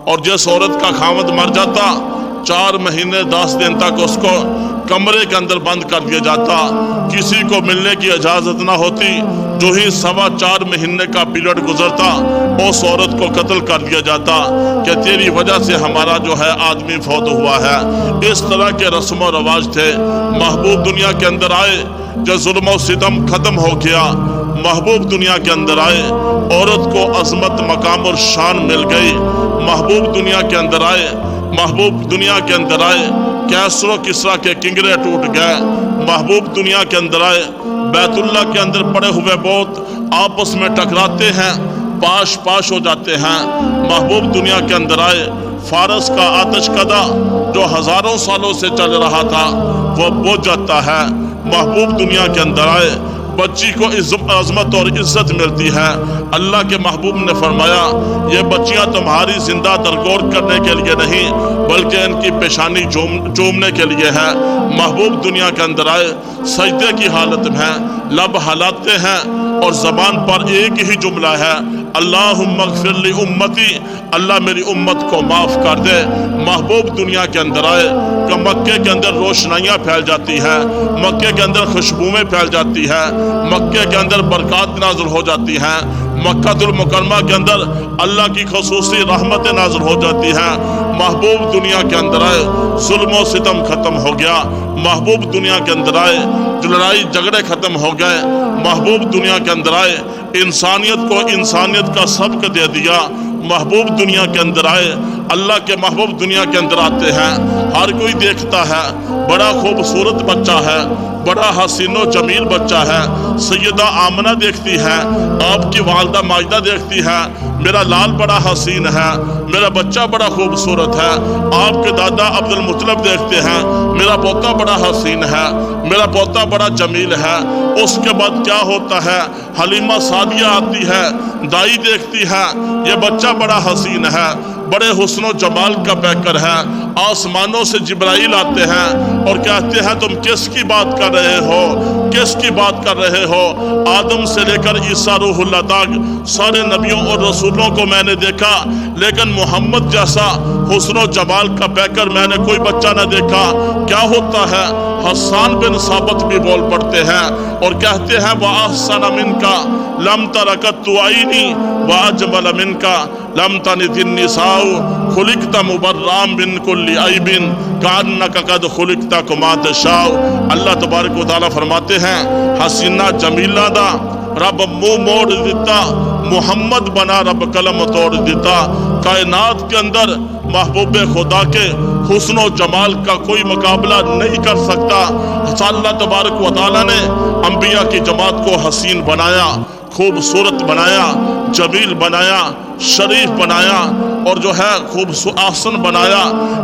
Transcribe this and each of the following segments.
اور جس عورت کا خاوند مر جاتا 4 مہینے 10 دن تک اس کو کمرے کے اندر بند کر دیا جاتا، کسی کو ملنے کی اجازت نہ ہوتی، جو ہی 4.25 مہینے کا پیریڈ گزرتا اس عورت کو قتل کر دیا جاتا کہ تیری وجہ سے ہمارا جو ہے آدمی فوت ہوا ہے۔ اس طرح کے رسم و رواج تھے۔ محبوب دنیا کے اندر آئے، جب ظلم و ستم ختم ہو گیا، محبوب دنیا کے اندر آئے، عورت کو عظمت مقام اور شان مل گئی۔ محبوب دنیا کے اندر آئے، محبوب دنیا کے اندر آئے، کیسر و کسریٰ کے کنگرے ٹوٹ گئے۔ محبوب دنیا کے اندر آئے، بیت اللہ کے اندر پڑے ہوئے بت آپس میں ٹکراتے ہیں، پاش پاش ہو جاتے ہیں۔ محبوب دنیا کے اندر آئے، فارس کا آتش کدہ جو ہزاروں سالوں سے چل رہا تھا وہ بجھ جاتا ہے۔ محبوب دنیا کے اندر آئے، بچی کو عظمت اور عزت ملتی ہے۔ اللہ کے محبوب نے فرمایا یہ بچیاں تمہاری زندہ درگور کرنے کے لیے نہیں بلکہ ان کی پیشانی چومنے کے لیے ہے۔ محبوب دنیا کے اندر آئے، سجدے کی حالت میں لب ہلاتے ہیں اور زبان پر ایک ہی جملہ ہے، اللہم اغفر لی امتی، اللہ میری امت کو معاف کر دے۔ محبوب دنیا کے اندر آئے کہ مکے کے اندر روشنائیاں پھیل جاتی ہیں، مکے کے اندر خوشبوئیں پھیل جاتی ہیں، مکے کے اندر برکات نازل ہو جاتی ہیں، مکہ المکرمہ کے اندر اللہ کی خصوصی رحمتیں نازل ہو جاتی ہیں۔ محبوب دنیا کے اندر آئے، ظلم و ستم ختم ہو گیا۔ محبوب دنیا کے اندر آئے، جو لڑائی جھگڑے ختم ہو گئے۔ محبوب دنیا کے اندر آئے، انسانیت کو انسانیت کا سبق دے دیا۔ محبوب دنیا کے اندر آئے، اللہ کے محبوب دنیا کے اندر آتے ہیں، ہر کوئی دیکھتا ہے بڑا خوبصورت بچہ ہے، بڑا حسین و جمیل بچہ ہے۔ سیدہ آمنہ دیکھتی ہے، آپ کی والدہ ماجدہ دیکھتی ہے، میرا لال بڑا حسین ہے، میرا بچہ بڑا خوبصورت ہے۔ آپ کے دادا عبد المطلب دیکھتے ہیں، میرا پوتا بڑا حسین ہے، میرا پوتا بڑا جمیل ہے۔ اس کے بعد کیا ہوتا ہے، حلیمہ سعدیہ آتی ہے، دائی دیکھتی ہے، یہ بچہ بڑا حسین ہے، بڑے حسن و جمال کا پیکر ہے۔ آسمانوں سے جبرائیل آتے ہیں اور کہتے ہیں تم کس کی بات کر رہے ہو، کس کی بات کر رہے ہو؟ آدم سے لے کر عیسیٰ روح اللہ تک سارے نبیوں اور رسولوں کو میں نے دیکھا، لیکن محمد جیسا حسن و جمال کا پیکر میں نے کوئی بچہ نہ دیکھا۔ کیا ہوتا ہے، حسان بن ثابت بھی بول پڑتے ہیں اور کہتے ہیں وَأَحْسَنَ مِنْكَ لَمْ تَرَكَتُّ عَيْنِي وَأَجْمَلَ مِنْكَ لَمْ تَلِدِ النِّسَاءُ خُلِقْتَ مُبَرًّا مِنْ كُلِّ عَيْبٍ كَأَنَّكَ قَدْ خُلِقْتَ كَمَا تَشَاءُ۔ اللہ تبارک و تعالیٰ فرماتے ہیں حسینہ جمیلہ دا رب منہ موڑ دیتا، محمد بنا رب قلم توڑ دیتا۔ کائنات کے اندر محبوب خدا کے حسن و جمال کا کوئی مقابلہ نہیں کر سکتا۔ اللہ تبارک و تعالیٰ نے انبیاء کی جماعت کو حسین بنایا، خوبصورت بنایا، جمیل بنایا، شریف بنایا اور جو ہے احسن بنایا،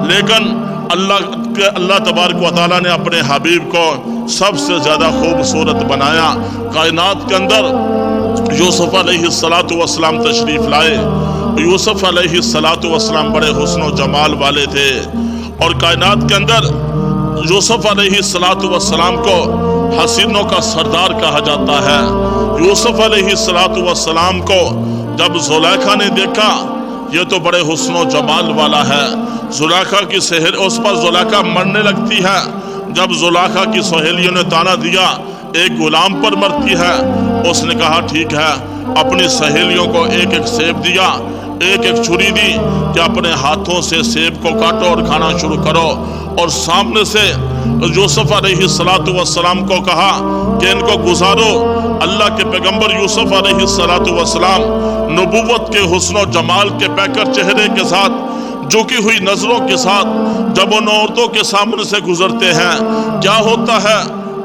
لیکن اللہ تبارک و تعالیٰ نے اپنے حبیب کو سب سے زیادہ خوبصورت بنایا۔ کائنات کے اندر یوسف علیہ السلام تشریف لائے۔ یوسف علیہ السلام بڑے حسن و جمال والے تھے اور کائنات کے اندر یوسف علیہ السلام کو حسینوں کا سردار کہا جاتا ہے۔ یوسف علیہ السلام کو جب زلیخا نے دیکھا یہ تو بڑے حسن و جمال والا ہے، زلیخا کی اس پر زلیخا مرنے لگتی ہے۔ جب زلیخا کی سہیلیوں نے تانا دیا ایک غلام پر مرتی ہے، اس نے کہا ٹھیک ہے، اپنی سہیلیوں کو ایک ایک سیب دیا، ایک ایک چھری دی کہ اپنے ہاتھوں سے سیب کو کاٹو اور کھانا شروع کرو، اور سامنے سے یوسف علیہ السلام کو کہا کہ ان کو گزارو۔ اللہ کے پیغمبر یوسف علیہ السلام نبوت کے حسن و جمال کے پیکر چہرے کے ساتھ، جھکی ہوئی نظروں کے ساتھ جب ان عورتوں کے سامنے سے گزرتے ہیں، کیا ہوتا ہے،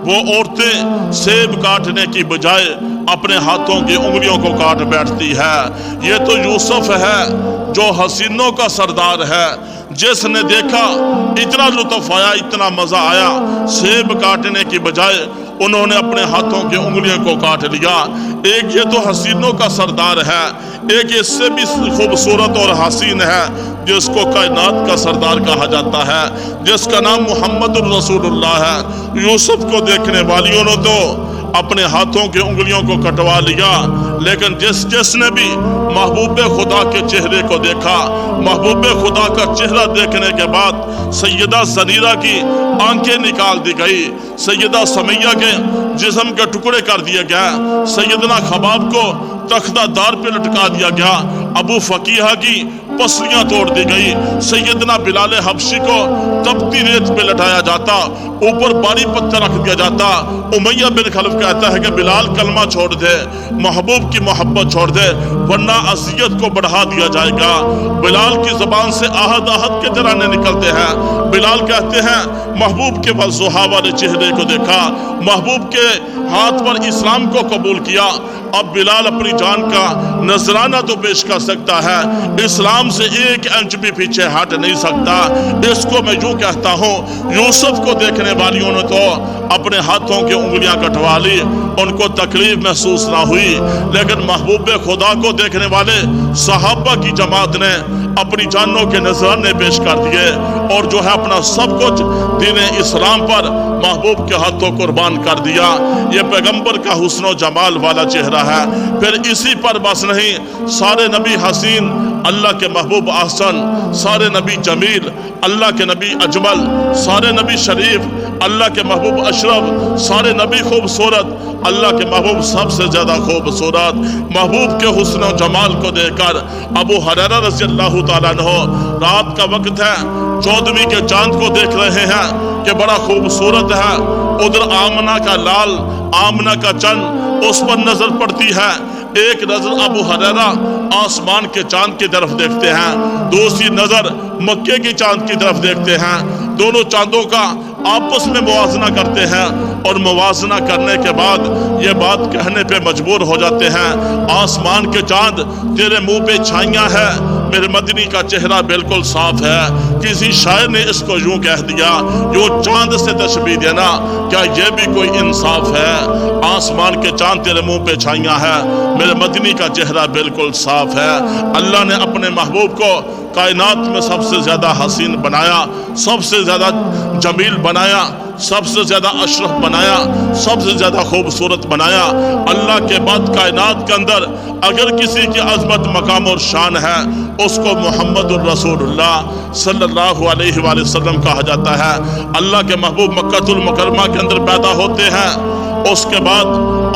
وہ عورتیں سیب کاٹنے کی بجائے اپنے ہاتھوں کی انگلیوں کو کاٹ بیٹھتی ہے۔ یہ تو یوسف ہے جو حسینوں کا سردار ہے، جس نے دیکھا اتنا لطف آیا، اتنا مزہ آیا، سیب کاٹنے کی بجائے انہوں نے اپنے ہاتھوں کی انگلیوں کو کاٹ لیا۔ ایک یہ تو حسینوں کا سردار ہے، ایک اس سے بھی خوبصورت اور حسین ہے جس کو کائنات کا سردار کہا جاتا ہے، جس کا نام محمد الرسول اللہ ہے۔ یوسف کو دیکھنے والیوں نے تو अपने हाथों की उंगलियों को कटवा लिया। लेकिन जिसने भी महबूब खुदा के चेहरे को देखा, महबूब खुदा का चेहरा देखने के बाद सैयदा ज़नीरा की आंखें निकाल दी गई, सैयदा समैया के जिस्म के टुकड़े कर दिए गए, सैयदना खबाब को तख्ता दार पे लटका दिया गया, अबू फकीहा की पसलियां तोड़ दी गई, सैयदना बिलाल हबशी को तपती रेत पे लटाया जाता, ऊपर बारी पत्थर रख दिया जाता। उमैया बिन खलफ कहता है कि बिलाल कलमा छोड़ दे, महबूब की मोहब्बत छोड़ दे, वरना अज़ियत को बढ़ा दिया जाएगा। बिलाल की ज़बान से आहद आहद के तराने निकलते हैं। बिलाल कहते हैं महबूब के वज़ुहा वाले चेहरे को देखा, महबूब के हाथ पर इस्लाम को कबूल किया। अब बिलाल अपनी जान का नजराना तो पेश कर सकता है, इस्लाम से 1 इंच भी पीछे हट नहीं सकता। इसको मैं यूं कहता हूँ, यूसुफ को देखने वालियों ने तो अपने हाथों की उंगलियां कटवा ली, उनको तकलीफ महसूस ना हुई, लेकिन महबूब खुदा को देखने वाले सहाबा की जमात ने अपनी जानों के नजराने पेश कर दिए और जो है अपना सब कुछ दीन इस्लाम पर महबूब के हाथों कुर्बान कर दिया। ये पैगंबर का हुस्न जमाल वाला चेहरा है। फिर इसी पर बस नहीं, सारे नबी हसीन, अल्लाह के महबूब ahsan, सारे नबी जमील, अल्लाह के नबी अजमल, सारे नबी शरीफ, अल्लाह के महबूब अशरफ, सारे नबी खूबसूरत, अल्लाह के महबूब सबसे ज्यादा खूबसूरत। महबूब के हुस्न जमाल को देखकर अबू हुरैरा रज़ी अल्लाहु ताला अन्हु, रात का वक्त है, 14वीं के चांद को देख रहे हैं कि बड़ा खूबसूरत है। उधर आमना का लाल, आमना का चंद, उस पर नजर पड़ती है। एक नजर अबू हुरैरा आसमान के चांद की तरफ देखते हैं, दूसरी नजर मक्के की चांद की तरफ देखते हैं। दोनों चांदों का आपस में मुवाजना करते हैं और मुवाजना करने के बाद ये बात कहने पे मजबूर हो जाते हैं, आसमान के चांद तेरे मुंह पे छाइयां है, मेरे मदनी का चेहरा बिल्कुल साफ है। किसी शायर ने इसको यूं कह दिया, जो चांद से तशबीह देना, क्या ये भी कोई इंसाफ है? आसमान के चांद तेरे मुंह पे छाइयां है, मेरे मदनी का चेहरा बिल्कुल साफ है। अल्लाह ने अपने महबूब को कायनात में सबसे ज्यादा हसीन बनाया, सबसे ज्यादा जमील बनाया, सबसे ज्यादा अशरफ बनाया, सबसे ज्यादा खूबसूरत बनाया। अल्लाह के बाद कायनात के अंदर अगर किसी की अजमत, मकाम और शान है, उसको मोहम्मदुर रसूलुल्लाह सल्लल्लाहु अलैहि वसल्लम कहा जाता है। अल्लाह के महबूब मक्कातुल मुकर्रमा के अंदर पैदा होते हैं, उसके बाद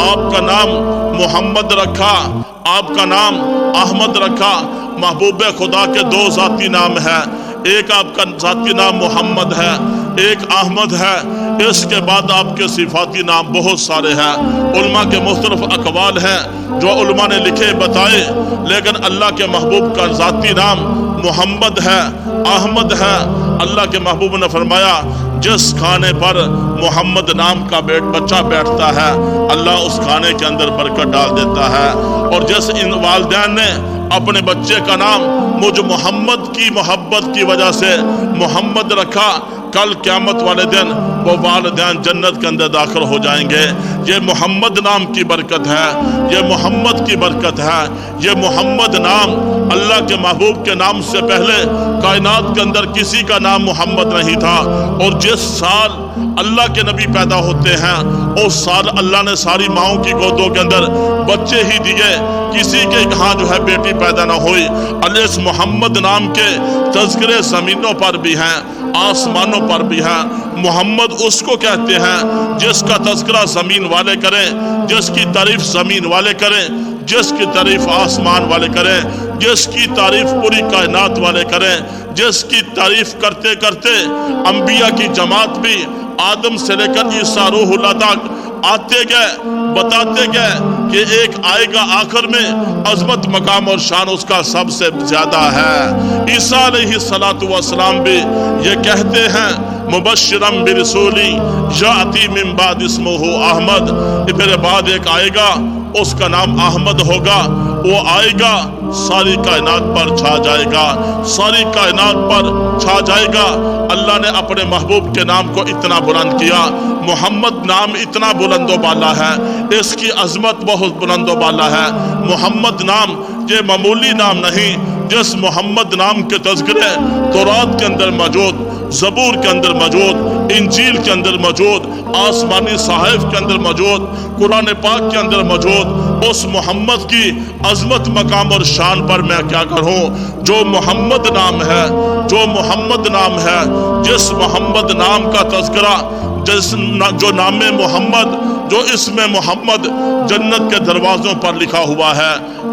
आपका नाम मोहम्मद रखा, आपका नाम अहमद रखा। महबूब खुदा के 2 जाती नाम है, एक आपका जाती नाम मोहम्मद है, एक अहमद है। इसके बाद आपके सिफाती नाम बहुत सारे हैं। उलमा के मुख्तलिफ अकवाल हैं जो उलमा ने लिखे बताए, लेकिन अल्लाह के महबूब का जाती नाम मोहम्मद है, अहमद है। अल्लाह के महबूब ने फरमाया, जिस खाने पर मोहम्मद नाम का बच्चा बैठता है, अल्लाह उस खाने के अंदर बरकत डाल देता है। और जिस इन वालिदैन ने अपने बच्चे का नाम मुझ मोहम्मद की मोहब्बत की वजह से मोहम्मद रखा, कल क़यामत वाले दिन वो वालिदैन जन्नत के अंदर दाखिल हो जाएंगे। ये मोहम्मद नाम की बरकत है, ये मोहम्मद की बरकत है। ये मोहम्मद नाम अल्लाह के महबूब के नाम से पहले कायनात के अंदर किसी का नाम मोहम्मद नहीं था। और जिस साल अल्लाह के नबी पैदा होते हैं, उस साल अल्लाह ने सारी माओं की गोदों के अंदर बच्चे ही दिए, किसी के यहाँ जो है बेटी पैदा ना हुई। अल्लाह इस मोहम्मद नाम के तज़किरे ज़मीनों पर भी हैं, आसमानों पर भी हैं। मोहम्मद उसको कहते हैं जिसका तज़किरा ज़मीन वाले करें, जिसकी तारीफ ज़मीन वाले करें, जिसकी तारीफ आसमान वाले करें, जिसकी तारीफ पूरी कायनात वाले करें, जिसकी तारीफ करते करते अंबिया की जमात भी आदम से लेकर ईसा रूहुल्लाह तक आते गए, बताते गए कि एक आएगा आखिर में अजमत, मकाम और शान उसका सबसे ज्यादा है। ईसा अलैहिस्सलातु वस्सलाम भी ये कहते हैं, मुबश्शिरम बिरसूली याती मिन बाद इस्मुहु अहमद, मेरे बाद एक आएगा उसका नाम अहमद होगा وہ آئے گا ساری کائنات پر چھا جائے گا، ساری کائنات پر چھا جائے گا۔ اللہ نے اپنے محبوب کے نام کو اتنا بلند کیا، محمد نام اتنا بلند و بالا ہے، اس کی عظمت بہت بلند و بالا ہے۔ محمد نام یہ معمولی نام نہیں، جس محمد نام کے تذکرے تورات کے اندر موجود، زبور کے اندر موجود، انجیل کے اندر موجود، آسمانی صحائف کے اندر موجود، قرآن پاک کے اندر موجود، اس محمد کی عظمت مقام اور شان پر میں کیا کروں؟ جو محمد نام ہے، جو محمد نام ہے، جس محمد نام کا تذکرہ، جو نام محمد، جو اسم محمد جنت کے دروازوں پر لکھا ہوا ہے،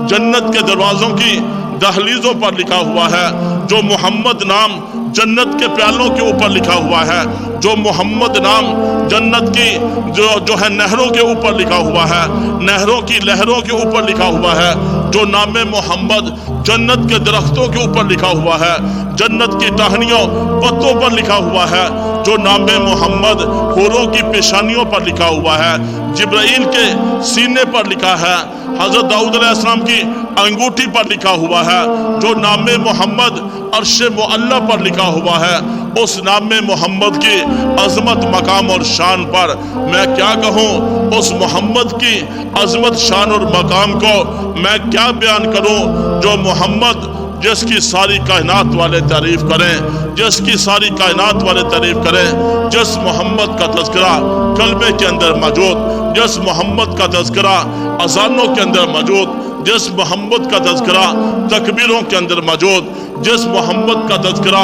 جنت کے دروازوں کی دہلیزوں پر لکھا ہوا ہے، جو محمد نام جنت کے پیالوں کے اوپر لکھا ہوا ہے، جو محمد نام جنت کی جو ہے نہروں کے اوپر لکھا ہوا ہے، نہروں کی لہروں کے اوپر لکھا ہوا ہے، جو نام محمد جنت کے درختوں کے اوپر لکھا ہوا ہے، جنت کی ٹہنیوں پتوں پر لکھا ہوا ہے، جو نام محمد حوروں کی پیشانیوں پر لکھا ہوا ہے، جبرائیل کے سینے پر لکھا ہے، حضرت داؤد علیہ السلام کی انگوٹھی پر لکھا ہوا ہے، جو نام محمد عرش معلی پر لکھا ہوا ہے، اس نام محمد کی عظمت مقام اور شان پر میں کیا کہوں؟ اس محمد کی عظمت شان اور مقام کو میں کیا بیان کروں؟ جو محمد جس کی ساری کائنات والے تعریف کریں، جس کی ساری کائنات والے تعریف کریں، جس محمد کا تذکرہ کلمے کے اندر موجود، جس محمد کا تذکرہ اذانوں کے اندر موجود، جس محمد کا تذکرہ تکبیروں کے اندر موجود، جس محمد کا تذکرہ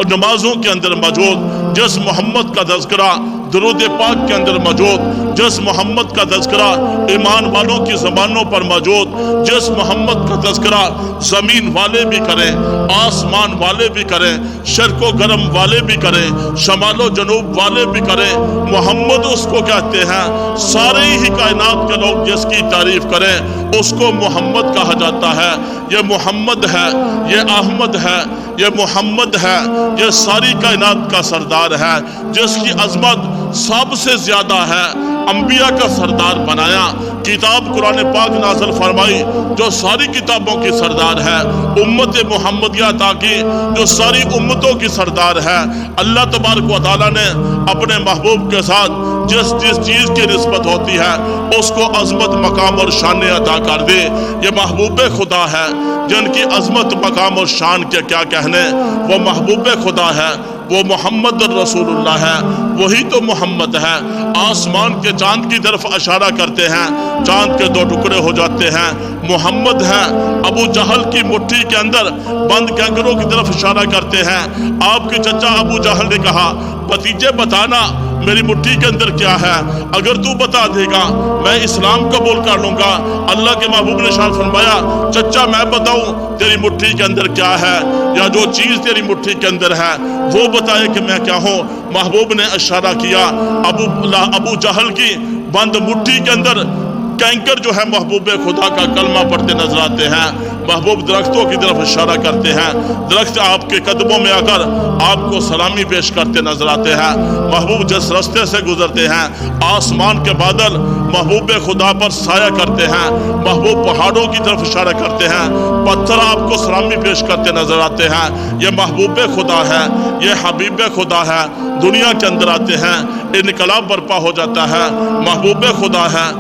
نمازوں کے اندر موجود، جس محمد کا تذکرہ درود پاک کے اندر موجود، جس محمد کا تذکرہ ایمان والوں کی زبانوں پر موجود، جس محمد کا تذکرہ زمین والے بھی کریں، آسمان والے بھی کریں، شرق و غرب والے بھی کریں، شمال و جنوب والے بھی کریں، محمد اس کو کہتے ہیں۔ سارے ہی کائنات کے لوگ جس کی تعریف کریں اس کو محمد کہا جاتا ہے۔ یہ محمد ہے، یہ احمد ہے، یہ محمد ہے، یہ ساری کائنات کا سردار ہے، جس کی عظمت سب سے زیادہ ہے۔ انبیاء کا سردار بنایا، کتاب قرآن پاک نازل فرمائی جو ساری کتابوں کی سردار ہے، امت محمدیہ عطا کی جو ساری امتوں کی سردار ہے۔ اللہ تبارک و تعالیٰ نے اپنے محبوب کے ساتھ جس چیز کی نسبت ہوتی ہے اس کو عظمت مقام اور شان عطا کر دے۔ یہ محبوب خدا ہے جن کی عظمت مقام اور شان کے کیا کہنے، وہ محبوب خدا ہے، وہ محمد الرسول اللہ ہے، وہی تو محمد ہے۔ آسمان کے چاند کی طرف اشارہ کرتے ہیں، چاند کے دو ٹکڑے ہو جاتے ہیں، محمد ہے۔ ابو جہل کی مٹھی کے اندر بند کنگروں کی طرف اشارہ کرتے ہیں۔ آپ کے چچا ابو جہل نے کہا بھتیجے بتانا میری مٹھی کے اندر کیا ہے، اگر تو بتا دے گا میں اسلام قبول کر لوں گا۔ اللہ کے محبوب نے ارشاد فرمایا چچا میں بتاؤں تیری مٹھی کے اندر کیا ہے، یا جو چیز تیری مٹھی کے اندر ہے وہ بتائے کہ میں کیا ہوں۔ محبوب نے اشارہ کیا ابو جہل کی بند مٹھی کے اندر کینکر جو ہے محبوب خدا کا کلمہ پڑھتے نظر آتے ہیں۔ محبوب درختوں کی طرف اشارہ کرتے ہیں، درخت آپ کے قدموں میں آ کر آپ کو سلامی پیش کرتے نظر آتے ہیں۔ محبوب جس راستے سے گزرتے ہیں آسمان کے بادل محبوب خدا پر سایہ کرتے ہیں، محبوب پہاڑوں کی طرف اشارہ کرتے ہیں، پتھر آپ کو سلامی پیش کرتے نظر آتے ہیں۔ یہ محبوب خدا ہے، یہ حبیب خدا ہے، دنیا کے اندر آتے ہیں، انقلاب برپا ہو جاتا ہے۔ محبوب خدا ہے،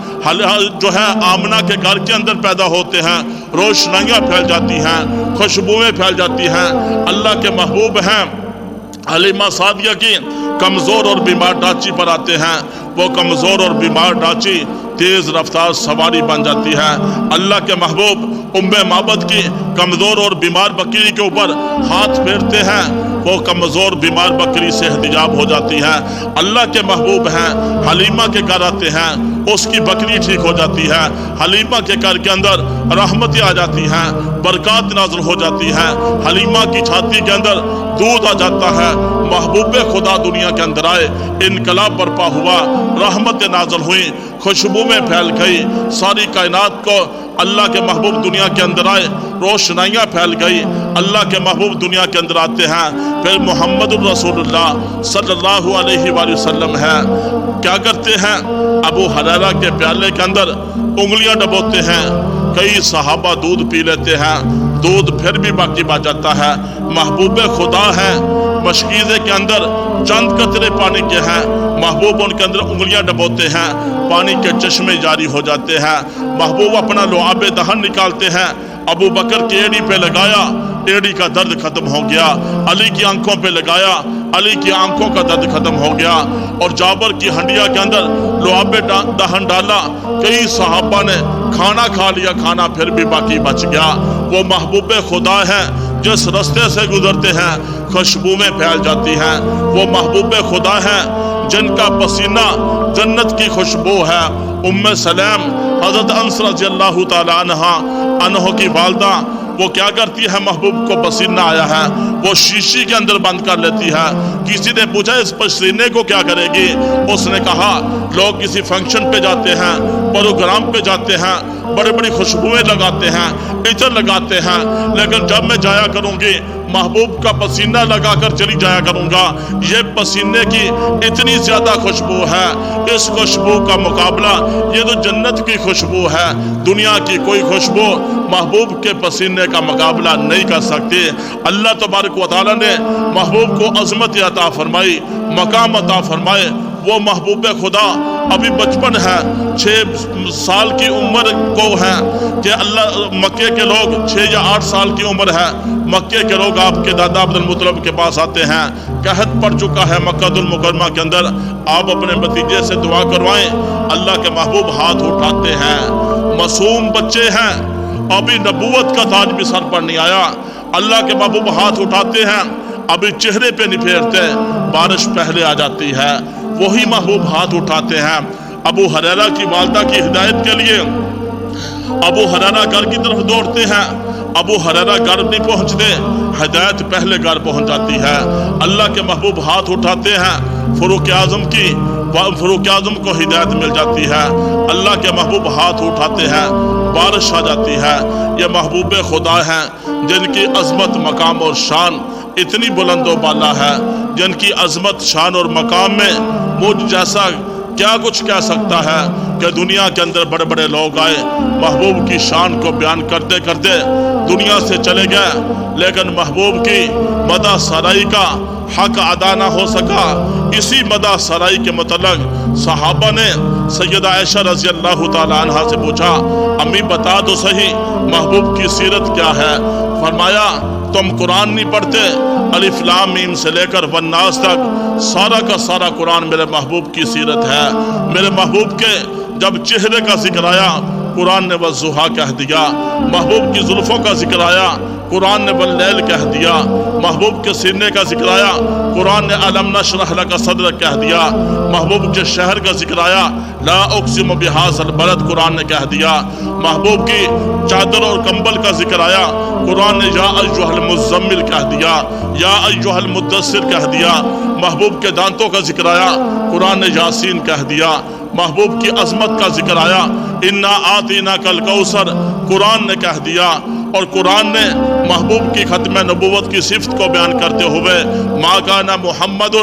جو ہے آمنہ کے گھر کے اندر پیدا ہوتے ہیں، روشنائیاں پھیل جاتی ہیں، خوشبوئیں پھیل جاتی ہیں۔ اللہ کے محبوب ہیں، حلیمہ سعدیہ کی کمزور اور بیمار ڈاچی پر آتے ہیں، وہ کمزور اور بیمار ڈاچی تیز رفتار سواری بن جاتی ہے۔ اللہ کے محبوب معبد کی کمزور اور بیمار بکری کے اوپر ہاتھ پھیرتے ہیں، وہ کمزور بیمار بکری سے احتجاب ہو جاتی ہے۔ اللہ کے محبوب ہیں، حلیمہ کے گھر آتے ہیں، اس کی بکری ٹھیک ہو جاتی ہے، حلیمہ کے گھر کے اندر رحمتیں آ جاتی ہیں، برکات نازل ہو جاتی ہیں، حلیمہ کی چھاتی کے اندر دودھ آ جاتا ہے۔ محبوب خدا دنیا کے اندر آئے، انقلاب برپا ہوا، رحمتیں نازل ہوئیں، خوشبوئیں پھیل گئی، ساری کائنات کو اللہ کے محبوب دنیا کے اندر آئے، روشنائیاں پھیل گئی۔ اللہ کے محبوب دنیا کے اندر آتے ہیں، پھر محمد الرسول اللہ صلی اللہ علیہ وآلہ وسلم ہے، کیا کرتے ہیں؟ ابو ہریرہ کے پیالے کے اندر انگلیاں ڈبوتے ہیں، کئی صحابہ دودھ پی لیتے ہیں، دودھ پھر بھی باقی بچ جاتا ہے۔ محبوب خدا ہے، مشکیزے کے اندر چند قطرے پانی کے ہیں، محبوب ان کے اندر انگلیاں ڈبوتے ہیں، پانی کے چشمے جاری ہو جاتے ہیں۔ محبوب اپنا لعاب دہن نکالتے ہیں، ابو بکر کی ایڑی پہ لگایا، ایڑی کا درد ختم ہو گیا۔ علی کی آنکھوں پہ لگایا، علی کی آنکھوں کا درد ختم ہو گیا۔ اور جابر کی ہنڈیا کے اندر لعاب دہن ڈالا، کئی صحابہ نے کھانا کھا لیا، کھانا پھر بھی باقی بچ گیا۔ وہ محبوب خدا ہے، جس رستے سے گزرتے ہیں خوشبوئیں پھیل جاتی ہیں۔ وہ محبوب خدا ہے جن کا پسینہ جنت کی خوشبو ہے۔ ام سلیم حضرت انس رضی اللہ تعالی عنہ کی والدہ، وہ کیا کرتی ہے؟ محبوب کو پسینہ آیا ہے، وہ شیشی کے اندر بند کر لیتی ہے۔ کسی نے پوچھا اس پسینے کو کیا کرے گی؟ اس نے کہا لوگ کسی فنکشن پہ جاتے ہیں، پروگرام پہ جاتے ہیں، بڑی بڑی خوشبوئیں لگاتے ہیں، عطر لگاتے ہیں، لیکن جب میں جایا کروں گی محبوب کا پسینہ لگا کر چلی جایا کروں گا۔ یہ پسینے کی اتنی زیادہ خوشبو ہے، اس خوشبو کا مقابلہ یہ تو جنت کی خوشبو ہے، دنیا کی کوئی خوشبو محبوب کے پسینے کا مقابلہ نہیں کر سکتی۔ اللہ تبارک و تعالی نے محبوب کو عظمت عطا فرمائی، مقام عطا فرمائے۔ وہ محبوب خدا ابھی بچپن ہے، 6 سال کی عمر کو ہے کہ اللہ مکے کے لوگ 6 یا 8 سال کی عمر ہے، مکے کے لوگ آپ کے دادا عبد المطلب کے پاس آتے ہیں، قحط پڑ چکا ہے مکہ المکرمہ کے اندر، آپ اپنے بھتیجے سے دعا کروائیں۔ اللہ کے محبوب ہاتھ اٹھاتے ہیں، معصوم بچے ہیں، ابھی نبوت کا تاج بھی سر پر نہیں آیا، اللہ کے محبوب ہاتھ اٹھاتے ہیں، ابھی چہرے پہ نہیں پھیرتے، بارش پہلے آ جاتی ہے، وہی محبوب ہاتھ اٹھاتے ہیں۔ ابو ہریرہ کی والدہ کی ہدایت کے لیے ابو ہریرہ گھر کی طرف دوڑتے ہیں، ابو ہریرہ گھر نہیں پہنچتے، ہدایت پہلے گھر پہنچ جاتی ہے۔ اللہ کے محبوب ہاتھ اٹھاتے ہیں، فاروق اعظم کو ہدایت مل جاتی ہے، اللہ کے محبوب ہاتھ اٹھاتے ہیں، بارش آ جاتی ہے۔ یہ محبوب خدا ہیں جن کی عظمت، مقام اور شان اتنی بلند و بالا ہے، جن کی عظمت، شان اور مقام میں مجھ جیسا کیا کچھ کہہ سکتا ہے کہ دنیا کے اندر بڑے بڑے لوگ آئے، محبوب کی شان کو بیان کرتے کرتے دنیا سے چلے گئے، لیکن محبوب کی مدح سرائی کا حق ادا نہ ہو سکا۔ اسی مدح سرائی کے متعلق صحابہ نے سیدہ عائشہ رضی اللہ تعالی عنہا سے پوچھا، امی بتا تو صحیح محبوب کی سیرت کیا ہے؟ فرمایا تم قرآن نہیں پڑھتے، الف لام میم سے لے کر والناس تک سارا کا سارا قرآن میرے محبوب کی سیرت ہے۔ میرے محبوب کے جب چہرے کا ذکر آیا قرآن نے والضحیٰ کہہ دیا، محبوب کی زلفوں کا ذکر آیا قرآن نے واللیل کہہ دیا، محبوب کے سینے کا ذکر آیا قرآن نے الم نشرح لک صدرک کہہ دیا، محبوب کے شہر کا ذکر آیا لا اقسم بہذا البلد قرآن نے کہہ دیا، محبوب کی چادر اور کمبل کا ذکر آیا قرآن نے یا ایھا المزمل کہہ دیا، یا ایھا المدثر کہہ دیا، محبوب کے دانتوں کا ذکر آیا قرآن نے یاسین کہہ دیا، محبوب کی عظمت کا ذکر آیا انا آتیناک الکوثر قرآن نے کہہ دیا۔ اور قرآن نے محبوب کی ختم نبوت کی صفت کو بیان کرتے ہوئے ما کان محمد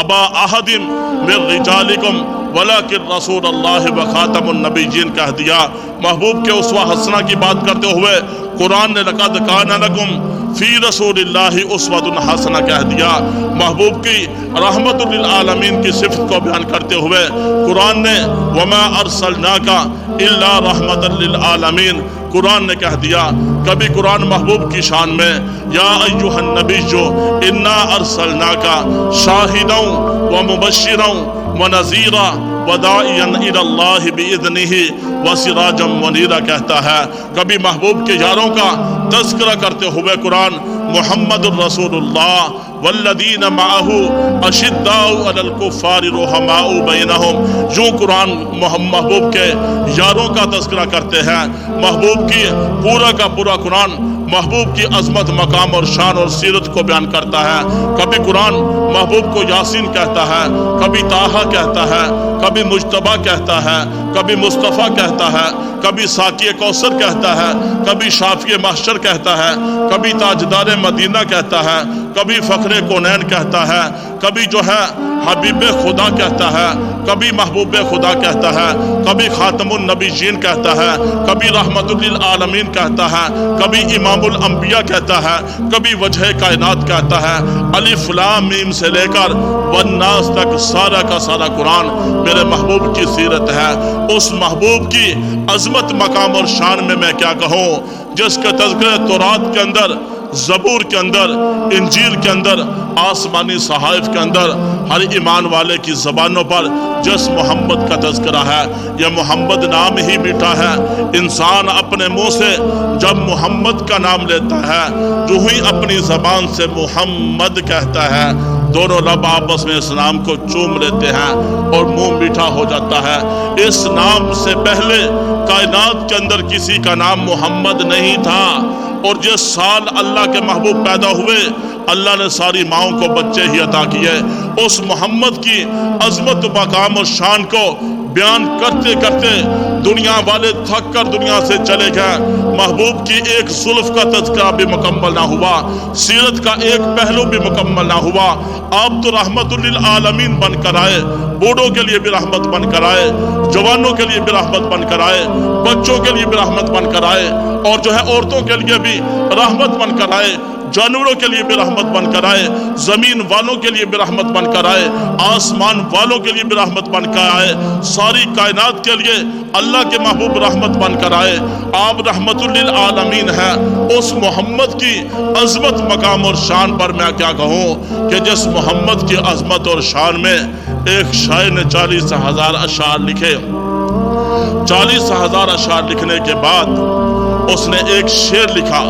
ابا احد من رجالکم ولکن رسول اللہ وخاتم النبیین کہہ دیا۔ محبوب کے اسوہ حسنہ کی بات کرتے ہوئے قرآن نے لقد کان لکم فی رسول اللہ اسوۃ حسنہ کہہ دیا۔ محبوب کی رحمت للعالمین کی صفت کو بیان کرتے ہوئے قرآن نے وما ارسلناک الا رحمت للعالمین قرآن نے کہہ دیا۔ کبھی قرآن محبوب کی شان میں یا ایھا النبی انا ارسلناک شاہدا ومبشرا ونذیرا وداعیا الی اللہ باذنہ وسراجا منیرا کہتا ہے۔ کبھی محبوب کے یاروں کا تذکرہ کرتے ہوئے قرآن محمد الرسول اللہ والذین معہ اشداء علی الکفار رحماء بینہم، جو قرآن محبوب کے یاروں کا تذکرہ کرتے ہیں۔ محبوب کی پورا کا پورا قرآن محبوب کی عظمت، مقام اور شان اور سیرت کو بیان کرتا ہے۔ کبھی قرآن محبوب کو یاسین کہتا ہے، کبھی طٰہٰ کہتا ہے، کبھی مجتبیٰ کہتا ہے، کبھی مصطفیٰ کہتا ہے، کبھی ساقی کوثر کہتا ہے، کبھی شافی محشر کہتا ہے، کبھی تاجدار مدینہ کہتا ہے، کبھی فخر کونین کہتا ہے، کبھی جو ہے حبیب خدا کہتا ہے، कभी महबूब खुदा कहता है, कभी खातमुन नबीयीन कहता है, कभी रहमतुल लिल आलमीन कहता है, कभी इमामुल अंबिया कहता है, कभी वजह कायनात कहता है। अलिफ लाम मीम से लेकर वन्नास तक सारा का सारा कुरान मेरे महबूब की सीरत है। उस महबूब की अजमत मकाम और शान में मैं क्या कहूँ, जिसके तज़किरा तौरात के अंदर, ज़बूर के अंदर, इंजील के अंदर, आसमानी सहाइफ के अंदर हर ईमान वाले की ज़बानों पर जिस मोहम्मद का तज़किरा है, यह मोहम्मद नाम ही मीठा है। इंसान अपने मुंह से जब मोहम्मद का नाम लेता है, जो ही अपनी ज़बान से मोहम्मद कहता है, दोनों लब आपस में इस नाम को चूम लेते हैं और मुंह मीठा हो जाता है। इस नाम से पहले कायनात के अंदर किसी का नाम मोहम्मद नहीं था। और जिस साल अल्लाह के महबूब पैदा हुए, अल्लाह ने सारी माओं को बच्चे ही अता किए। उस मोहम्मद की अजमत मकाम और शान को बयान करते करते दुनिया वाले थक कर दुनिया से चले गए। महबूब की एक जुल्फ का तज़किरा भी मुकम्मल ना हुआ, सीरत का एक पहलू भी मुकम्मल ना हुआ। आप तो रहमतुल लिल आलमीन बनकर आए, बूढ़ों के लिए भी रहमत बनकर आए, जवानों के लिए भी रहमत बनकर आए, बच्चों के लिए भी रहमत बनकर आए, और जो है औरतों के लिए भी रहमत बनकर आए, जानवरों के लिए भी रहमत बनकर आए, जमीन वालों के लिए भी रहमत बनकर आए, आसमान वालों के लिए भी रहमत बनकर आए, सारी कायनात के लिए अल्लाह के महबूब रहमत बनकर आए। आप रहमतुल लिल आलमीन है। उस मोहम्मद की अजमत मकाम और शान पर मैं क्या कहूँ कि जिस मोहम्मद की अजमत और शान में एक शायर ने 40,000 अशार लिखे। 40,000 अशार लिखने के बाद उसने एक शेर लिखा,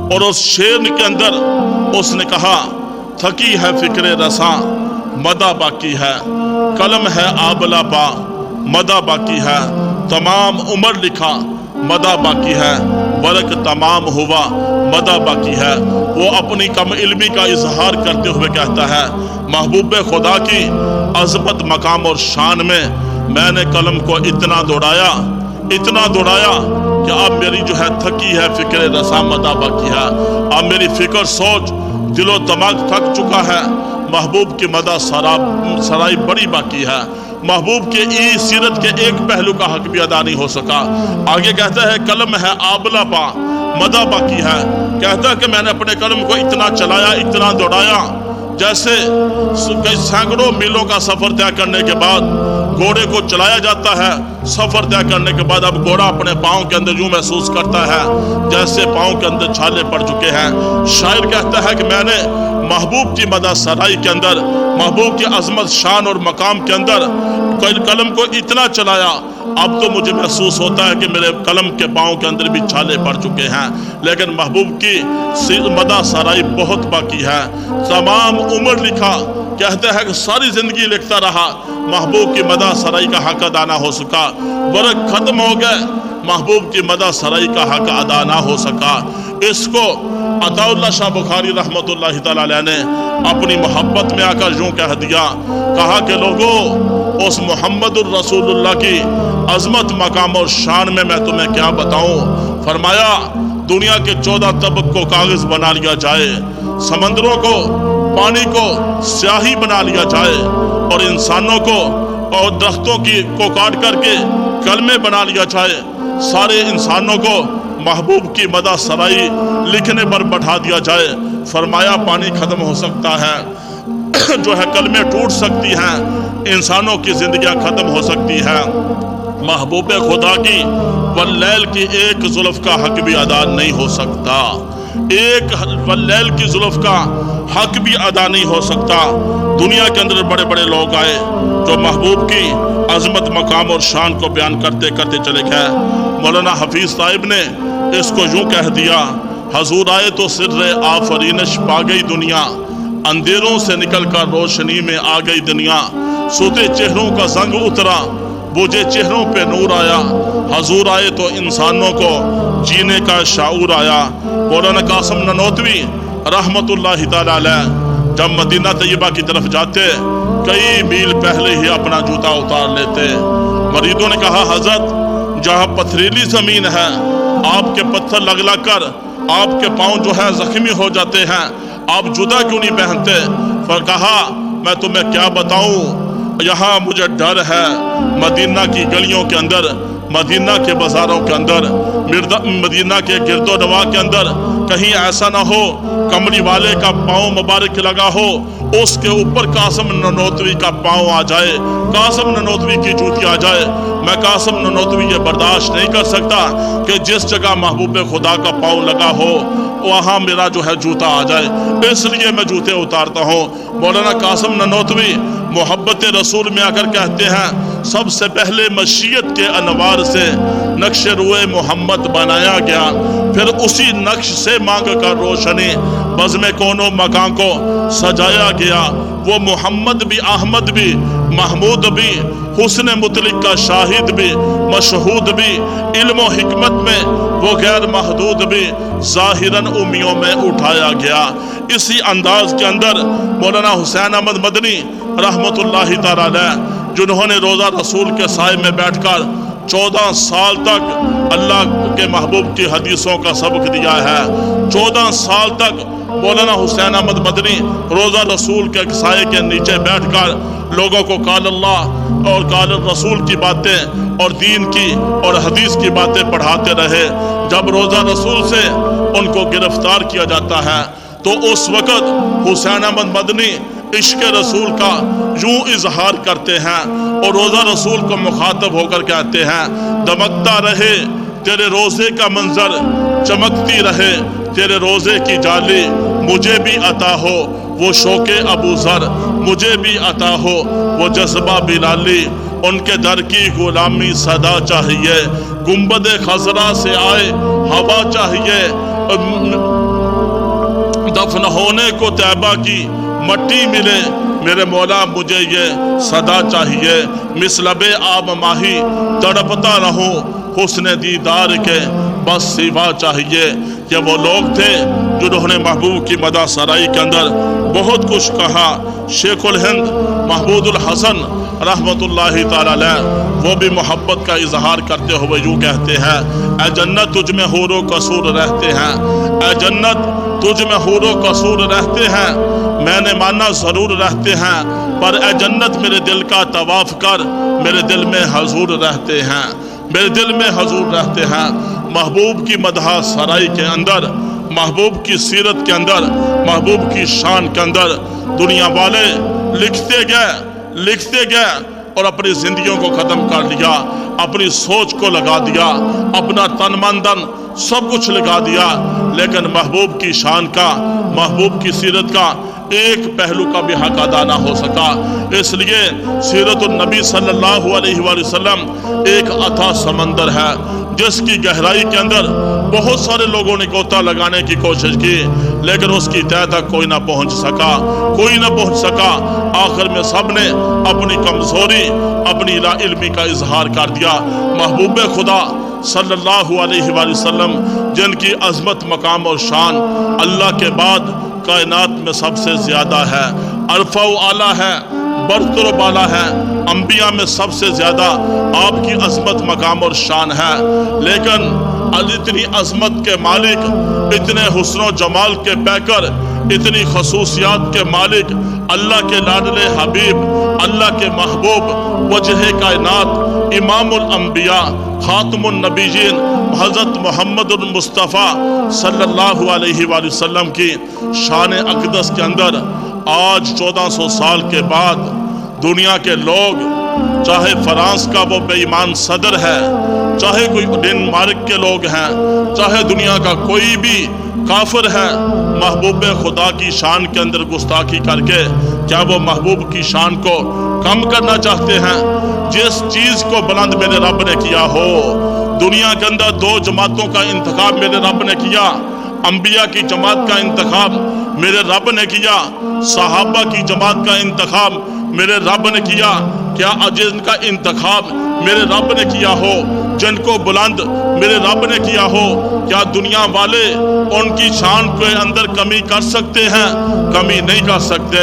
और उस शेर के अंदर उसने कहा, थकी है फिक्रे रसा मदा बाकी है, कलम है आबला पा मदा बाकी है, तमाम उम्र लिखा मदा बाकी है, वर्क तमाम हुआ मदा बाकी है। वो अपनी कम इल्मी का इजहार करते हुए कहता है, महबूब खुदा की अजमत मकाम और शान में मैंने कलम को इतना दौड़ाया कि अब मेरी जो है थकी है फिक्र रसा मदा बाकी है। अब मेरी फिक्र सोच दिलो दिमाग थक चुका है। महबूब की मदा सराई बड़ी बाकी है। महबूब के ई सीरत के एक पहलू का हक भी अदा नहीं हो सका। आगे कहता है, कलम है आबला पा मदा बाकी है। कहता है कि मैंने अपने कलम को इतना चलाया, इतना दौड़ाया, जैसे सैकड़ों मीलों का सफर तय करने के बाद घोड़े को चलाया जाता है। सफर तय करने के बाद अब घोड़ा अपने पाँव के अंदर यूं महसूस करता है जैसे पाँव के अंदर छाले पड़ चुके हैं। शायर कहता है कि मैंने महबूब की मदा सराई के अंदर, महबूब की अजमत शान और मकाम के अंदर कलम को इतना चलाया, अब तो मुझे महसूस होता है कि मेरे कलम के पाँव के अंदर भी छाले पड़ चुके हैं। लेकिन महबूब की मदा सराई बहुत बाकी है। तमाम उम्र लिखा, कहते हैं कि सारी जिंदगी लिखता रहा, महबूब की मदा सराई का हक अदा ना हो सका। वर्क खत्म हो गए, महबूब की मदा सराई का हक अदा ना हो सका। इसको अताउल्लाह शाह बुखारी रहमतुल्लाह तआला अलैह ने अपनी मोहब्बत में आकर यूं कह दिया, कहा कि लोगों, उस मोहम्मदुर रसूलुल्लाह की अजमत मकाम और शान में मैं तुम्हें क्या बताऊं। फरमाया, दुनिया के 14 तबक को कागज बना लिया जाए, समंदरों को, पानी को स्याही बना लिया जाए, और इंसानों को और दरख्तों को काट करके कलमे बना लिया जाए, सारे इंसानों को महबूब की मदा सराई लिखने पर बैठा दिया जाए। फरमाया, पानी खत्म हो सकता है, जो है कलमे टूट सकती हैं, इंसानों की जिंदगियां खत्म हो सकती हैं। महबूब खुदा की वल्लैल की एक जुल्फ का हक भी अदा नहीं हो सकता। एक वल्लैल की जुल्फ का हक भी अदा नहीं हो सकता। दुनिया के अंदर बड़े बड़े लोग आए जो महबूब की अजमत मकाम और शान को बयान करते करते चले गए। मौलाना हफीज साहिब ने इसको यूं कह दिया, हजूर आए तो सिर्रे आफरीनश पा गई दुनिया, अंधेरों से निकलकर रोशनी में आ गई दुनिया, सोते चेहरों का जंग उतरा, बुझे चेहरों पे नूर आया, हजूर आए तो इंसानों को जीने का शाऊर आया। मौलाना कासिम ननोतवी रहमतुल्लाह तआला अलैह जब मदीना तैयबा की तरफ जाते, कई मील पहले ही अपना जूता उतार लेते। मरीदों ने कहा, हजरत, जहाँ पथरीली जमीन है, आपके पत्थर लग लग कर आपके पाँव जो है जख्मी हो जाते हैं, आप जूता क्यों नहीं पहनते? फिर कहा, मैं तुम्हें क्या बताऊं, यहाँ मुझे डर है मदीना की गलियों के अंदर, मदीना के बाजारों के अंदर, मदीना के गिरदोनवा के अंदर कहीं ऐसा ना हो कमरी वाले का पाँव मुबारक लगा हो, उसके ऊपर कासिम ननोतवी का पाँव आ जाए, कासिम ननोतवी की जूती आ जाए। मैं कासिम ननोतवी ये बर्दाश्त नहीं कर सकता कि जिस जगह महबूब खुदा का पाँव लगा हो वहाँ मेरा जो है जूता आ जाए, इसलिए मैं जूते उतारता हूँ। मौलाना कासिम ननोतवी मोहब्बत रसूल में आकर कहते हैं, सबसे पहले मशीयत के अनवार से नक्श रुए मोहम्मद बनाया गया, फिर उसी नक्श से मांग कर रोशनी बज़्म कोनो मकान को सजाया गया। वो मोहम्मद भी, अहमद भी, महमूद भी, हुस्न मुतलिक का शाहिद भी, मशहूद भी, इल्म हिकमत में वो गैर महदूद भी, ज़ाहिरन उम्मियों में उठाया गया। इसी अंदाज के अंदर मौलाना हुसैन अहमद मदनी रहमतुल्लाहि ताला अलैह, जिन्होंने रोज़ा रसूल के साए में बैठकर 14 साल तक अल्लाह के महबूब की हदीसों का सबक दिया है, 14 साल तक मौलाना हुसैन अहमद मदनी रोज़ा रसूल के साए के नीचे बैठकर लोगों को काल अल्लाह और काल रसूल की बातें और दीन की और हदीस की बातें पढ़ाते रहे। जब रोज़ा रसूल से उनको गिरफ्तार किया जाता है तो उस वक़्त हुसैन अहमद मदनी इश्क रसूल का यूं इजहार करते हैं और रोज़ा रसूल को मुखातब होकर कहते हैं, दमकता रहे तेरे रोज़े का मंजर, चमकती रहे तेरे रोज़े की जाली, मुझे भी अता हो वो शौक़े अबू ज़र, मुझे भी अता हो वो जज्बा बिलाली, उनके दर की गुलामी सदा चाहिए, गुंबद खजरा से आए हवा चाहिए, दफन होने को तैबा की मट्टी मिले, मेरे मौला मुझे ये सदा चाहिए, मिसलबे आब माही तड़पता रहूं हुस्न दीदार के बस सिवा चाहिए। ये वो लोग थे जिन्होंने महबूब की मदा सराई के अंदर बहुत कुछ कहा। शेखुल हिंद महमूदुल हसन रहमतुल्लाहि ताला अलैह, वो भी मोहब्बत का इजहार करते हुए यूँ कहते हैं, ऐ जन्नत तुझ में हूरो कसूर रहते हैं, ऐ जन्नत तुझ में हूरो कसूर रहते हैं, मैंने माना ज़रूर रहते हैं, पर ऐ जन्नत मेरे दिल का तवाफ कर, मेरे दिल में हजूर रहते हैं, मेरे दिल में हजूर रहते हैं। महबूब की मदहा सराई के अंदर, महबूब की सीरत के अंदर, महबूब की शान के अंदर दुनिया वाले लिखते गए और अपनी जिंदगियों को ख़त्म कर लिया, अपनी सोच को लगा दिया, अपना तन मन धन सब कुछ लगा दिया, लेकिन महबूब की शान का, महबूब की सीरत का एक पहलू का भी हक अदा ना हो सका। इसलिए सीरतुन नबी सल्लल्लाहु अलैहि वसल्लम एक अथाह समंदर है जिसकी गहराई के अंदर बहुत सारे लोगों ने गोता लगाने की कोशिश की, लेकिन उसकी तह तक कोई ना पहुंच सका। आखिर में सब ने अपनी कमजोरी, अपनी लाइल्मी का इजहार कर दिया। महबूब खुदा सल्लल्लाहु अलैहि वसल्लम, जिनकी अजमत, मकाम और शान अल्लाह के बाद कायनात में सबसे ज्यादा है, अरफा आला है, बरतर बाला है, अंबिया में सबसे ज्यादा आपकी अजमत, मकाम और शान है, लेकिन इतनी अजमत के मालिक, इतने हुस्न जमाल के पैकर, इतनी खसूसियात के मालिक, अल्लाह के लाडले हबीब, अल्लाह के महबूब, वजह कायनात, इमामुल अंबिया, खातमुन नबीयीन, हज़रत मोहम्मदुल मुस्तफ़ा सल्लल्लाहु अलैहि वसल्लम की शान अक़दस के अंदर आज 1400 साल के बाद दुनिया के लोग, चाहे फ्रांस का वो बेईमान सदर है, चाहे कोई डेनमार्क के लोग हैं, चाहे दुनिया का कोई भी काफिर है, महबूब खुदा की शान के अंदर गुस्ताखी करके क्या वो महबूब की शान को कम करना चाहते हैं? जिस चीज को बुलंद मेरे रब ने किया हो, दुनिया के अंदर दो जमातों का इंतखाब मेरे रब ने किया, अंबिया की जमात का इंतखाब मेरे रब ने किया, सहाबा की जमात का इंतखाब मेरे रब ने किया। क्या जिनका इंतखाब मेरे रब ने किया हो, जिनको बुलंद मेरे रब ने किया हो, क्या दुनिया वाले उनकी शान के अंदर कमी कर सकते हैं? कमी नहीं कर सकते।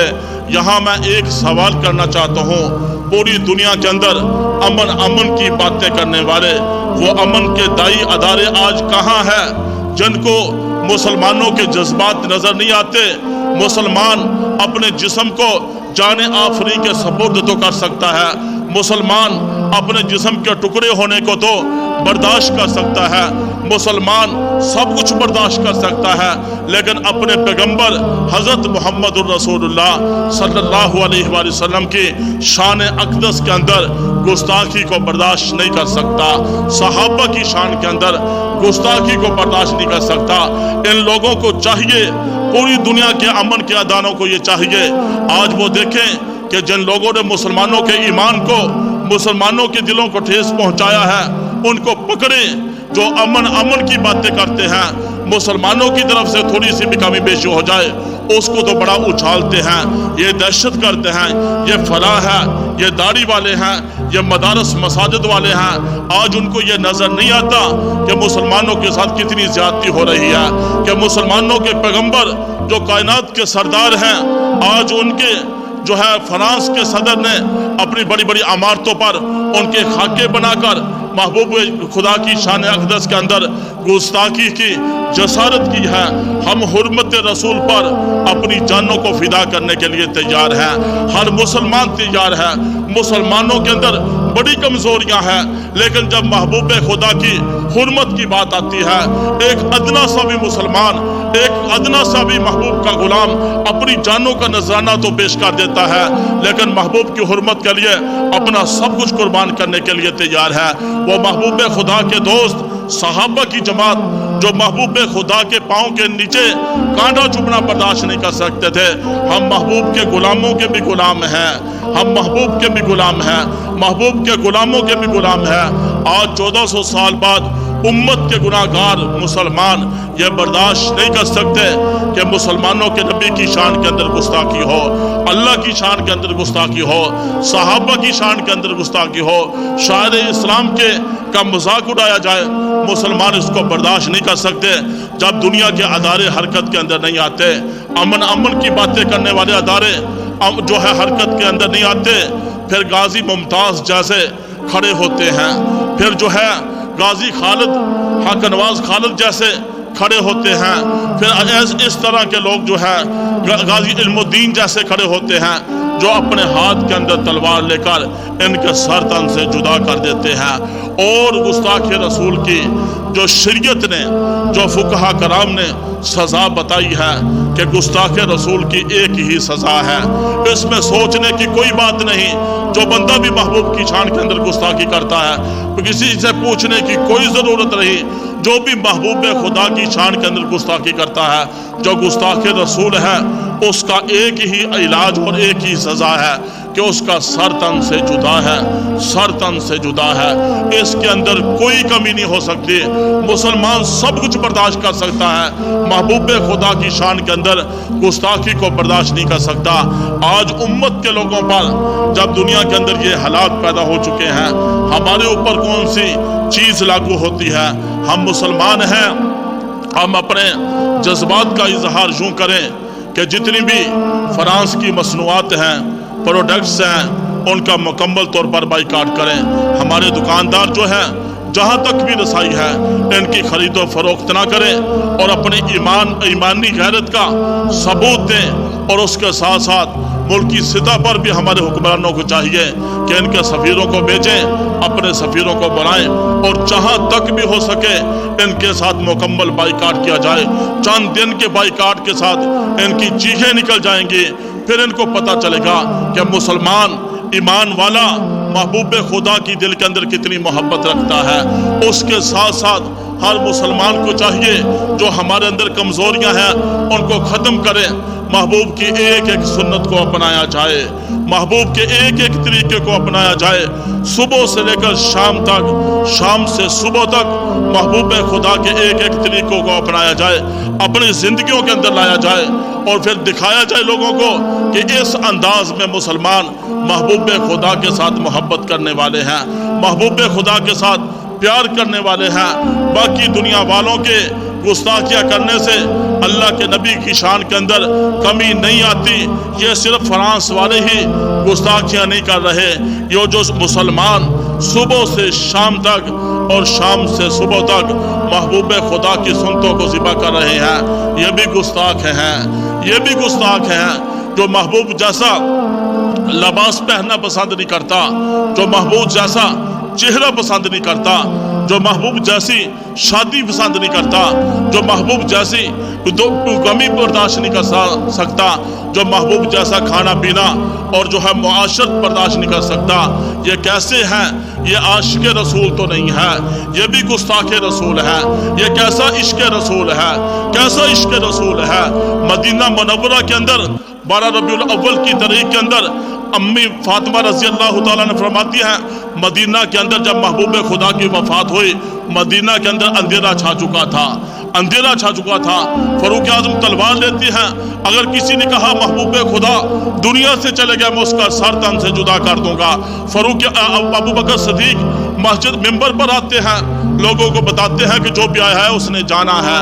यहाँ मैं एक सवाल करना चाहता हूँ, पूरी दुनिया के अंदर अमन की बातें करने वाले वो अमन के दाई अदारे आज कहाँ हैं, जिनको मुसलमानों के जज्बात नजर नहीं आते? मुसलमान अपने जिस्म को जाने आफरी के सपुर्द तो कर सकता है, मुसलमान अपने जिस्म के टुकड़े होने को तो बर्दाश्त कर सकता है, मुसलमान सब कुछ बर्दाश्त कर सकता है, लेकिन अपने पैगंबर हजरत मोहम्मद रसूलुल्लाह सल्लल्लाहु अलैहि वसल्लम की शान अक़दस के अंदर गुस्ताखी को बर्दाश्त नहीं कर सकता, सहाबा की शान के अंदर गुस्ताखी को बर्दाश्त नहीं कर सकता। इन लोगों को चाहिए, पूरी दुनिया के अमन के अदानों को ये चाहिए, आज वो देखें कि जिन लोगों ने मुसलमानों के ईमान को, मुसलमानों के दिलों को ठेस पहुंचाया है, उनको पकड़ें। जो अमन की बातें करते हैं, मुसलमानों की तरफ से थोड़ी सी भी कमी बेशी हो जाए उसको तो बड़ा उछालते हैं, ये दहशत करते हैं, ये फलाह है, ये दाढ़ी वाले हैं, ये मदारस मसाजिद वाले हैं। आज उनको ये नजर नहीं आता कि मुसलमानों के साथ कितनी ज्यादती हो रही है, कि मुसलमानों के पैगंबर जो कायनात के सरदार हैं, आज उनके जो है फ्रांस के सदर ने अपनी बड़ी बड़ी इमारतों पर उनके खाके बनाकर महबूब खुदा की शान अक़दस के अंदर गुस्ताखी की जसारत की है। हम हुर्मत रसूल पर अपनी जानों को फिदा करने के लिए तैयार हैं, हर मुसलमान तैयार है। मुसलमानों के अंदर बड़ी कमजोरियां हैं, लेकिन जब महबूब खुदा की हुर्मत की बात आती है, एक अदना सा भी मुसलमान, एक अदना सा भी महबूब का गुलाम अपनी जानों का नजराना तो पेश कर देता है, लेकिन महबूब की हुर्मत के लिए अपना सब कुछ कुर्बान करने के लिए तैयार है। वो महबूब खुदा के दोस्त सहाबा की जमात जो महबूब खुदा के पाँव के नीचे कांटा चुभना बर्दाश्त नहीं कर सकते थे। हम महबूब के गुलामों के भी गुलाम हैं, हम महबूब के भी गुलाम हैं, महबूब के गुलामों के भी गुलाम हैं। आज 1400 साल बाद उम्मत के गुनाहगार मुसलमान ये बर्दाश्त नहीं कर सकते कि मुसलमानों के नबी की शान के अंदर गुस्ताखी हो, अल्लाह की शान के अंदर गुस्ताखी हो, सहाबा की शान के अंदर गुस्ताखी हो, शायर इस्लाम के का मजाक उड़ाया जाए। मुसलमान इसको बर्दाश्त नहीं कर सकते। जब दुनिया के अदारे हरकत के अंदर नहीं आते, अमन की बातें करने वाले अदारे जो है हरकत के अंदर नहीं आते, फिर गाजी मुमताज़ जैसे खड़े होते हैं, फिर जो है गाजी खालिद, हक नवाज खालिद जैसे खड़े होते हैं, फिर इस तरह के लोग जो है गाजी इल्मुद्दीन जैसे खड़े होते हैं, जो अपने हाथ के अंदर तलवार लेकर इनके सर तन से जुदा कर देते हैं। और गुस्ताख रसूल की जो शरीयत ने, जो फुकहा कराम ने सज़ा बताई है कि गुस्ताख रसूल की एक ही सज़ा है, इसमें सोचने की कोई बात नहीं। जो बंदा भी महबूब की शान के अंदर गुस्ताखी करता है, तो किसी से पूछने की कोई ज़रूरत नहीं। जो भी महबूब खुदा की शान के अंदर गुस्ताखी करता है, जो गुस्ताख रसूल है, उसका एक ही इलाज और एक ही सज़ा है कि उसका सर तन से जुदा है, सर तन से जुदा है। इसके अंदर कोई कमी नहीं हो सकती। मुसलमान सब कुछ बर्दाश्त कर सकता है, महबूब खुदा की शान के अंदर गुस्ताखी को बर्दाश्त नहीं कर सकता। आज उम्मत के लोगों पर जब दुनिया के अंदर ये हालात पैदा हो चुके हैं, हमारे ऊपर कौन सी चीज़ लागू होती है? हम मुसलमान हैं, हम अपने जज्बात का इजहार यूँ करें कि जितनी भी फ्रांस की मसनूआत हैं, प्रोडक्ट्स हैं, उनका मुकम्मल तौर पर बाइकाट करें। हमारे दुकानदार जो हैं, जहाँ तक भी रसाई है, इनकी खरीदो फरोख्त ना करें और अपने ईमानी गैरत का सबूत दें। और उसके साथ साथ मुल्की सतह पर भी हमारे हुक्मरानों को चाहिए कि इनके सफ़ीरों को भेजें, अपने सफ़ीरों को बनाएं और जहाँ तक भी हो सके इनके साथ मुकम्मल बाइकाट किया जाए। चंद दिन के बाइकाट के साथ इनकी चीखें निकल जाएंगी, फिर इनको पता चलेगा कि मुसलमान ईमान वाला महबूब खुदा की दिल के अंदर कितनी मोहब्बत रखता है। उसके साथ साथ हर मुसलमान को चाहिए जो हमारे अंदर कमज़ोरियां हैं उनको ख़त्म करें। महबूब की एक एक सुन्नत को अपनाया जाए, महबूब के एक एक तरीके को अपनाया जाए। सुबह से लेकर शाम तक, शाम से सुबह तक महबूब खुदा के एक एक तरीकों को अपनाया जाए, अपनी ज़िंदगियों के अंदर लाया जाए और फिर दिखाया जाए लोगों को कि इस अंदाज में मुसलमान महबूब खुदा के साथ मोहब्बत करने वाले हैं, महबूब खुदा के साथ प्यार करने वाले हैं। बाकी दुनिया वालों के गुस्ताखियाँ करने से अल्लाह के नबी की शान के अंदर कमी नहीं आती। ये सिर्फ फ्रांस वाले ही गुस्ताखियाँ नहीं कर रहे, ये जो मुसलमान सुबह से शाम तक और शाम से सुबह तक महबूब खुदा की सुन्नतों को ज़िबा कर रहे हैं, ये भी गुस्ताख हैं, ये भी गुस्ताख हैं। जो महबूब जैसा लिबास पहनना पसंद नहीं करता, जो महबूब जैसा चेहरा पसंद नहीं करता, जो महबूब जैसी शादी पसंद नहीं करता, जो महबूब जैसी गमी बर्दाश्त नहीं कर सकता, जो महबूब जैसा खाना पीना और जो है मुआशरत बर्दाश्त नहीं कर सकता, ये कैसे हैं? ये आशिक रसूल तो नहीं है, ये भी गुस्ताख रसूल है। ये कैसा इश्क रसूल है, कैसा इश्क रसूल है। मदीना मुनव्वरा के अंदर 12 रबीउल अव्वल की तारीख के अंदर अम्मी फातिमा रज़ी अल्लाह ताला ने फरमाती हैं, मदीना के अंदर जब महबूब खुदा की वफात हुई, मदीना के अंदर अंधेरा छा चुका था, अंधेरा छा चुका था। फरूक आजम तलवार लेती हैं, अगर किसी ने कहा महबूब खुदा दुनिया से चले गया, मैं उसका सर तन से जुदा कर दूंगा। फरूक अबू बकर सिद्दीक मस्जिद मिंबर पर आते हैं, लोगों को बताते हैं कि जो भी आया है उसने जाना है,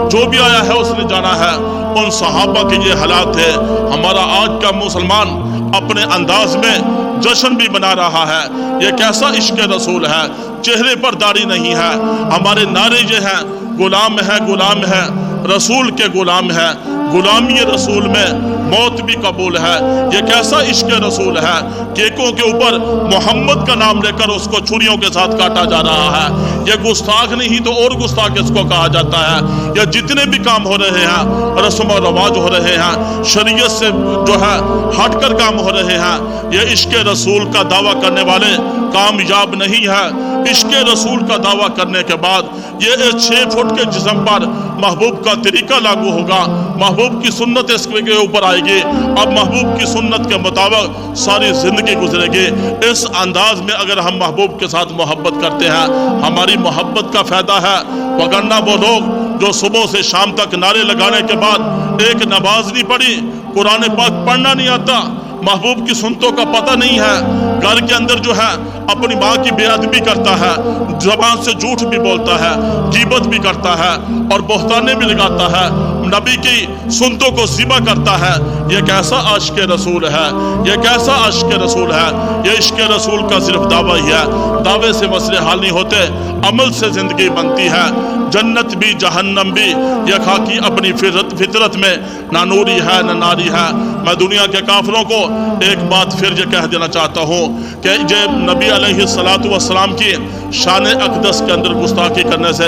जो भी आया है उसने जाना है। उन सहाबा के ये हालात थे। हमारा आज का मुसलमान अपने अंदाज में जश्न भी बना रहा है। ये कैसा इश्क रसूल है, चेहरे पर दाढ़ी नहीं है। हमारे नारे ये हैं, गुलाम है, गुलाम है, रसूल के गुलाम है, गुलामी रसूल में मौत भी कबूल है। ये कैसा इश्क रसूल है, केकों के ऊपर मोहम्मद का नाम लेकर उसको छुरियों के साथ काटा जा रहा है। ये गुस्ताख नहीं तो और गुस्ताख इसको कहा जाता है। ये जितने भी काम हो रहे हैं, रस्म और रवाज हो रहे हैं, शरीयत से जो है हटकर काम हो रहे हैं, ये इश्क रसूल का दावा करने वाले कामयाब नहीं है। इश्क रसूल का दावा करने के बाद ये 6 फुट के जिस्म पर महबूब का तरीका लागू होगा, महबूब की सुन्नत इसके ऊपर आएगी। अब महबूब की सुन्नत के मुताबिक सारी जिंदगी गुजरेगी। इस अंदाज में अगर हम महबूब के साथ मोहब्बत करते हैं, हमारी मोहब्बत का फायदा है। वगरना वो लोग जो सुबह से शाम तक नारे लगाने के बाद एक नमाज नहीं पढ़ी, कुरान पाक पढ़ना नहीं आता, महबूब की सुन्नतों का पता नहीं है, घर के अंदर जो है अपनी माँ की बेअदबी करता है, ज़बान से झूठ भी बोलता है, गीबत भी करता है और बहताने भी लगाता है, नबी की सुन्नतों को ज़िबा करता है। ये कैसा आशिक रसूल है, ये कैसा आशिक रसूल है। ये इश्क रसूल का सिर्फ दावा ही है। दावे से मसले हल नहीं होते, अमल से ज़िंदगी बनती है। जन्नत भी जहन्नम भी ये खाकी अपनी फितरत में ना नूरी है ना नारी है। मैं दुनिया के काफिरों को एक बात फिर ये कह देना चाहता हूँ कि ये नबी अलैहिस्सलातु वस्सलाम की शान अक़दस के अंदर गुस्ताखी करने से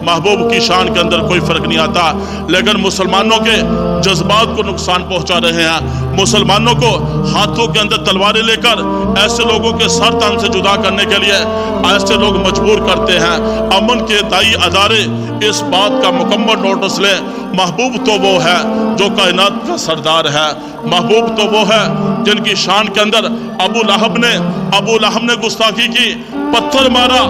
महबूब की शान के अंदर कोई फ़र्क नहीं आता, लेकिन मुसलमानों के जज्बात को नुकसान पहुँचा रहे हैं। मुसलमानों को हाथों के अंदर तलवारें लेकर ऐसे लोगों के सर तन से जुदा करने के लिए ऐसे लोग मजबूर करते हैं। अमन के दाई अदारे इस बात का मुकम्मल नोटिस लें, महबूब तो वो है जो कायनात का सरदार है। महबूब तो वो है जिनकी शान के अंदर अबू लहब ने गुस्ताखी की, पत्थर मारा।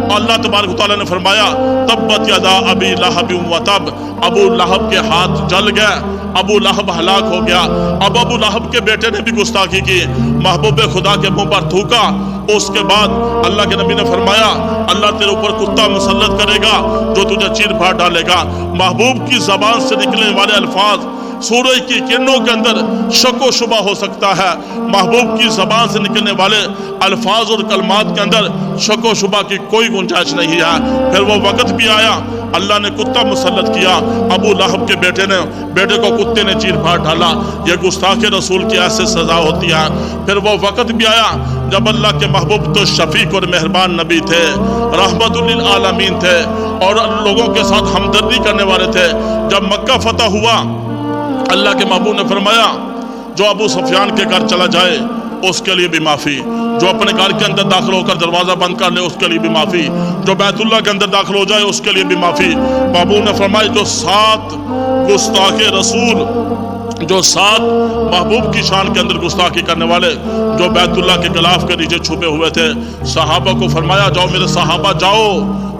अल्लाह तबारक तआला ने फरमाया तब्बत यदा अबी लहब व तब, अबू लहब के हाथ जल गए, अबू लहब हलाक हो गया। अब अबू लहब के बेटे ने भी गुस्ताखी की, महबूब खुदा के मुंह पर थूका। उसके बाद अल्लाह के नबी ने फरमाया अल्लाह तेरे ऊपर कुत्ता मुसल्लत करेगा जो तुझे चीर फाड़ डालेगा। महबूब की ज़बान से निकलने वाले अल्फाज सूरज की किरणों के अंदर शको शुबा हो सकता है। महबूब की ज़बान से निकलने वाले अल्फाज और कलमात के अंदर शको शुबा की कोई गुंजाइश नहीं है। फिर वो वक़्त भी आया, अल्लाह ने कुत्ता मुसल्लत किया, अबू लहब के बेटे को कुत्ते ने चीर फाड़ डाला। ये गुस्ताख रसूल की ऐसे सज़ा होती है। फिर वो वक़्त भी आया जब अल्लाह के महबूब तो शफीक और मेहरबान नबी थे, रहमतुल लिल आलमीन थे और लोगों के साथ हमदर्दी करने वाले थे। जब मक्का फतह हुआ, अल्लाह के महबूब ने फरमाया जो अबू सुफियान के घर चला जाए उसके लिए भी माफ़ी, जो अपने घर के अंदर दाखिल होकर दरवाज़ा बंद कर ले उसके लिए भी माफ़ी, जो बैतुल्लाह के अंदर दाखिल हो जाए उसके लिए भी माफ़ी। महबूब ने फरमाया जो 7 गुस्ताख रसूल, जो 7 महबूब की शान के अंदर गुस्ताखी करने वाले जो बैतुल्लाह के गिलाफ के नीचे छुपे हुए थे, सहाबा को फरमाया जाओ मेरे सहाबा जाओ,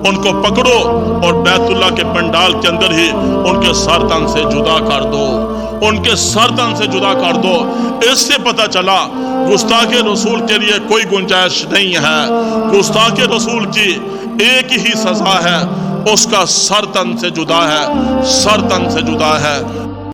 उनको पकड़ो और बैतुल्लाह के पंडाल के अंदर ही उनके सर तन से जुदा कर दो, उनके सर तन से जुदा कर दो। इससे पता चला गुस्ताख रसूल के लिए कोई गुंजाइश नहीं है। गुस्ताख रसूल की एक ही सज़ा है, उसका सर तन से जुदा है, सर तन से जुदा है।